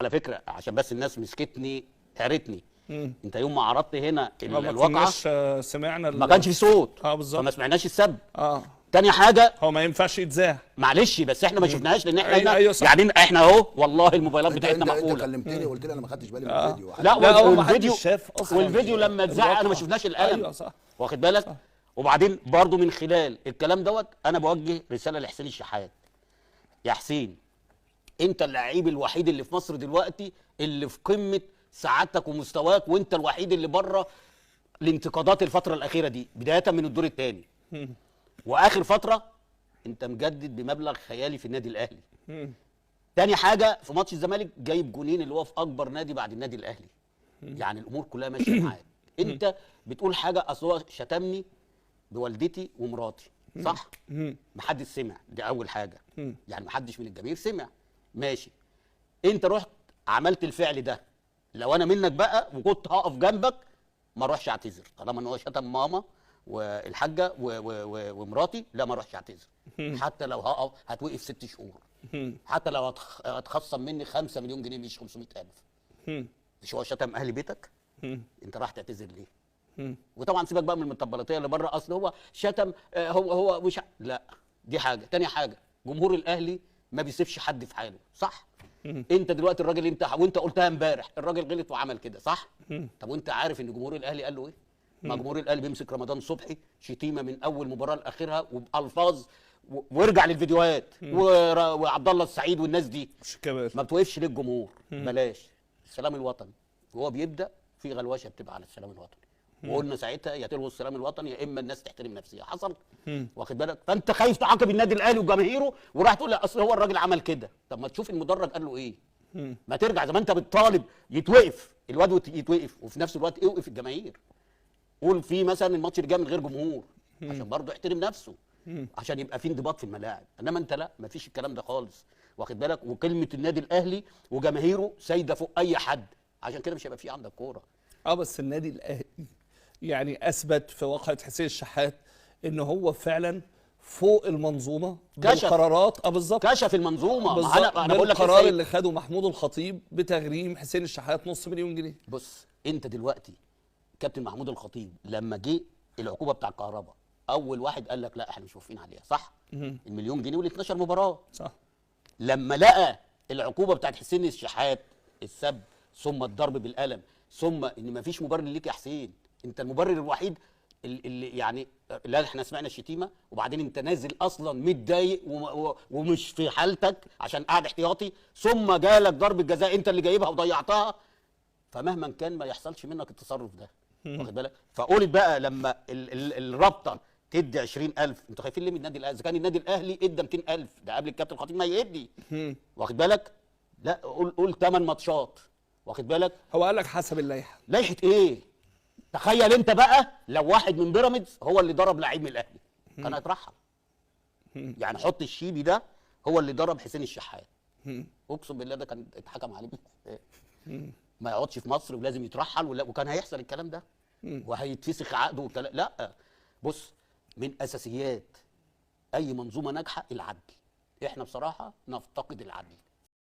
على فكره عشان بس الناس مسكتني هارتني. انت يوم ما عرضت هنا ما الواقعه سمعنا ما كانش في صوت. بالظبط. فما سمعناش السب. تاني حاجه هو ما ينفعش يتذاع، معلش بس احنا ما شفناهاش لان احنا أيوة يعني احنا اهو والله الموبايلات بتاعتنا مقفوله. انت كلمتني وقلت لي انا ما خدتش بالي من الفيديو. لا والفيديو شاف اصلا والفيديو لما اتذاع انا ما شفناش القلم. ايوه صح، واخد بالك صح. وبعدين برضو من خلال الكلام دوت انا بوجه رساله لحسين الشحات. يا حسين انت اللعيب الوحيد اللي في مصر دلوقتي اللي في قمه سعادتك ومستواك، وانت الوحيد اللي بره الانتقادات الفتره الاخيره دي بدايه من الدور الثاني واخر فتره انت مجدد بمبلغ خيالي في النادي الاهلي. تاني حاجه في ماتش الزمالك جايب جونين اللي هو في اكبر نادي بعد النادي الاهلي. يعني الامور كلها ماشيه معاك. انت بتقول حاجه اصل هو شتمني بوالدتي ومراتي صح؟ محدش سمع، دي اول حاجه. يعني محدش من الجماهير سمع، ماشي. انت رحت عملت الفعل ده، لو انا منك بقى وكنت هقف جنبك ما اروحش اعتذر طالما ان هو شتم ماما والحاجه ومراتي، لا ما اروحش اعتذر. حتى لو هقف هتوقف 6 شهور، حتى لو هتخصم مني 5 مليون جنيه مش 500,000. مش هو شتم اهل بيتك؟ انت راح تعتذر ليه؟ وطبعا سيبك بقى من المطبلاتيه اللي بره، اصل هو شتم هو مش لا. دي حاجه. تاني حاجه جمهور الاهلي ما بيسيبش حد في حاله صح؟ انت دلوقتي الراجل وانت قلتها امبارح الراجل غلط وعمل كده صح؟ طب وانت عارف ان جمهور الاهلي قال له ايه؟ ما جمهور الاهلي بيمسك رمضان صبحي شتيمه من اول مباراه لاخرها وبالفاظ وارجع للفيديوهات وعبد الله السعيد والناس دي ما بتوقفش ليه الجمهور؟ بلاش السلام الوطني وهو بيبدا في غلوشه بتبقى على السلام الوطني. وقلنا ساعتها يا تلغوا السلام الوطني يا اما الناس تحترم نفسها. حصل؟ واخد بالك؟ فانت خايف تعاقب النادي الاهلي وجماهيره وراح تقول لا اصل هو الراجل عمل كده. طب ما تشوف المدرج قال له ايه؟ ما ترجع زي ما انت بتطالب يتوقف الواد يتوقف وفي نفس الوقت اوقف الجماهير. قول في مثلا الماتش اللي جاي من غير جمهور عشان برضه يحترم نفسه عشان يبقى في انضباط في الملاعب. انما انت لا، ما فيش الكلام ده خالص. واخد بالك؟ وكلمه النادي الاهلي وجماهيره سايده فوق اي حد، عشان كده مش هيبقى في عندك كوره. بس النادي الاهلي يعني اثبت في واقعه حسين الشحات ان هو فعلا فوق المنظومه بالقرارات. بالظبط كشف المنظومه. انا بقول لك القرار اللي خده محمود الخطيب بتغريم حسين الشحات نص مليون جنيه. بص انت دلوقتي كابتن محمود الخطيب لما جه العقوبه بتاع الكهرباء اول واحد قال لك لا احنا مش موافقين عليها صح؟ المليون جنيه وال 12 مباراه صح. لما لقى العقوبه بتاعت حسين الشحات السب ثم الضرب بالقلم ثم ان مفيش مبرر ليك يا حسين، انت المبرر الوحيد اللي يعني لا احنا سمعنا الشتيمه وبعدين انت نازل اصلا متضايق ومش في حالتك عشان قاعد احتياطي ثم جالك ضربه جزاء انت اللي جايبها وضيعتها. فمهما كان ما يحصلش منك التصرف ده. واخد بالك؟ فقولت بقى لما الرابطه تدي 20,000 انتوا خايفين ليه من النادي الاهلي؟ اذا كان النادي الاهلي ادى 200,000 ده قبل الكابتن الخطيب ما يدي. واخد بالك؟ لا قول 8 ماتشات. واخد بالك؟ هو قال لك حسب اللائحه. لائحه ايه؟ تخيل انت بقى لو واحد من بيراميدز هو اللي ضرب لعيب من الاهلي كان هيترحل. يعني حط الشيبي ده هو اللي ضرب حسين الشحات. اقسم بالله ده كان اتحكم عليه ما يقعدش في مصر ولازم يترحل وكان هيحصل الكلام ده وهيتفسخ عقده والكلام. لا بص من اساسيات اي منظومه ناجحه العدل. احنا بصراحه نفتقد العدل.